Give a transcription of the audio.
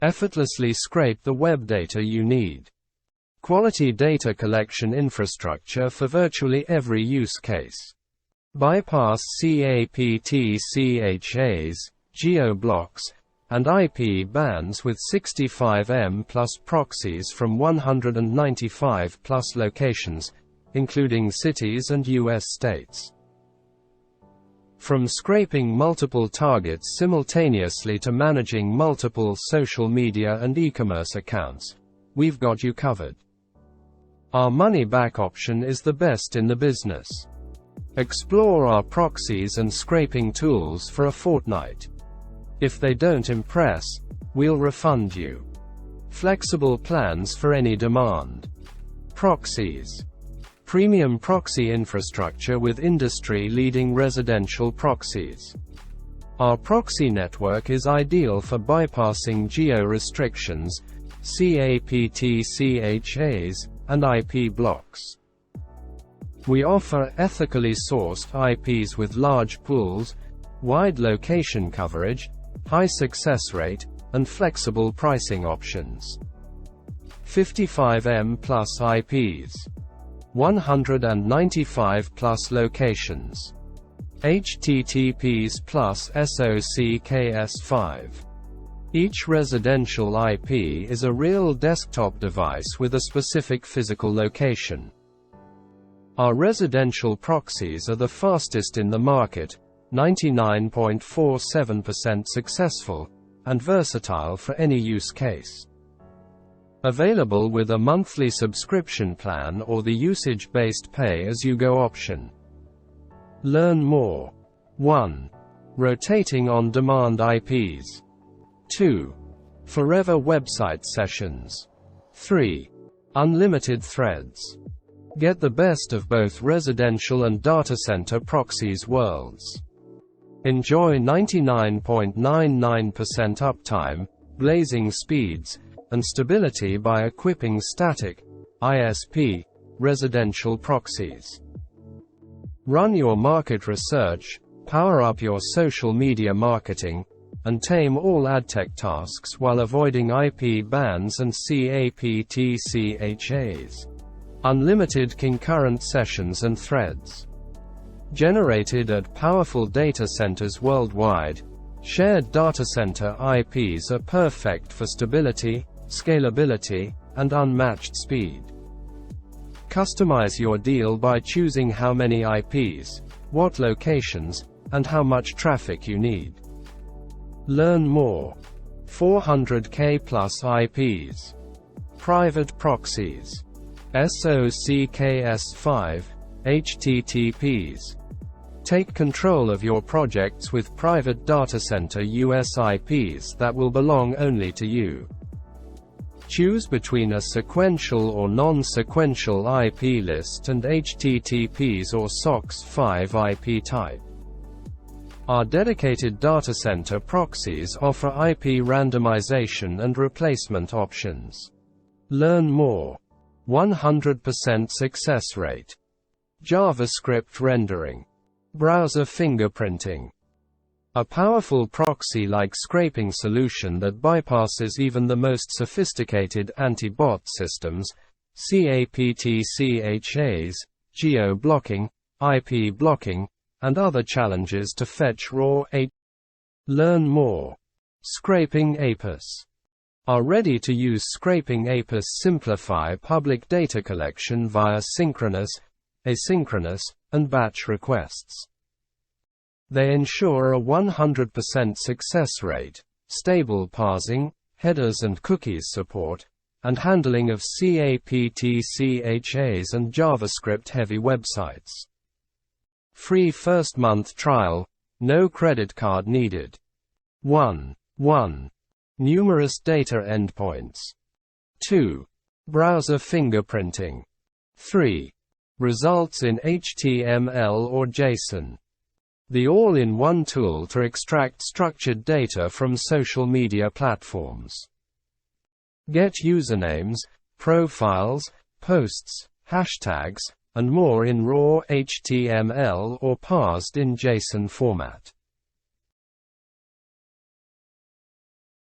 Effortlessly scrape the web data you need. Quality data collection infrastructure for virtually every use case. Bypass CAPTCHAs, geo-blocks, and IP bans with 65M+ proxies from 195+ locations, including cities and US states. From scraping multiple targets simultaneously to managing multiple social media and e-commerce accounts, we've got you covered. Our money-back option is the best in the business. Explore our proxies and scraping tools for a fortnight. If they don't impress, we'll refund you. Flexible plans for any demand. Proxies. Premium proxy infrastructure with industry-leading residential proxies. Our proxy network is ideal for bypassing geo-restrictions, CAPTCHAs, and IP blocks. We offer ethically sourced IPs with large pools, wide location coverage, high success rate, and flexible pricing options. 55M+ IPs. 195+ locations. HTTPs plus SOCKS5. Each residential IP is a real desktop device with a specific physical location. Our residential proxies are the fastest in the market, 99.47% successful, and versatile for any use case. Available with a monthly subscription plan or the usage-based pay-as-you-go option. Learn more. 1. Rotating on-demand IPs. 2. Forever website sessions. 3. Unlimited threads. Get the best of both residential and data center proxies worlds. Enjoy 99.99% uptime, blazing speeds, and stability by equipping static, ISP, residential proxies. Run your market research, power up your social media marketing, and tame all AdTech tasks while avoiding IP bans and CAPTCHAs. Unlimited concurrent sessions and threads. Generated at powerful data centers worldwide, shared data center IPs are perfect for stability, scalability, and unmatched speed. Customize your deal by choosing how many IPs, what locations, and how much traffic you need. Learn more. 400K plus IPs. Private proxies. SOCKS5, HTTPs. Take control of your projects with private data center US IPs that will belong only to you. Choose between a sequential or non-sequential IP list and HTTPs or SOCKS5 IP type. Our dedicated data center proxies offer IP randomization and replacement options. Learn more. 100% success rate. JavaScript rendering. Browser fingerprinting. A powerful proxy-like scraping solution that bypasses even the most sophisticated anti-bot systems, CAPTCHAs, geo-blocking, IP blocking, and other challenges to fetch raw HTTP. Learn more. Scraping APIs. Our ready-to-use scraping APIs simplify public data collection via synchronous, asynchronous, and batch requests. They ensure a 100% success rate, stable parsing, headers and cookies support, and handling of CAPTCHAs and JavaScript-heavy websites. Free first-month trial, no credit card needed. 1. Numerous data endpoints. 2. Browser fingerprinting. 3. Results in HTML or JSON. The all-in-one tool to extract structured data from social media platforms. Get usernames, profiles, posts, hashtags, and more in raw HTML or parsed in JSON format.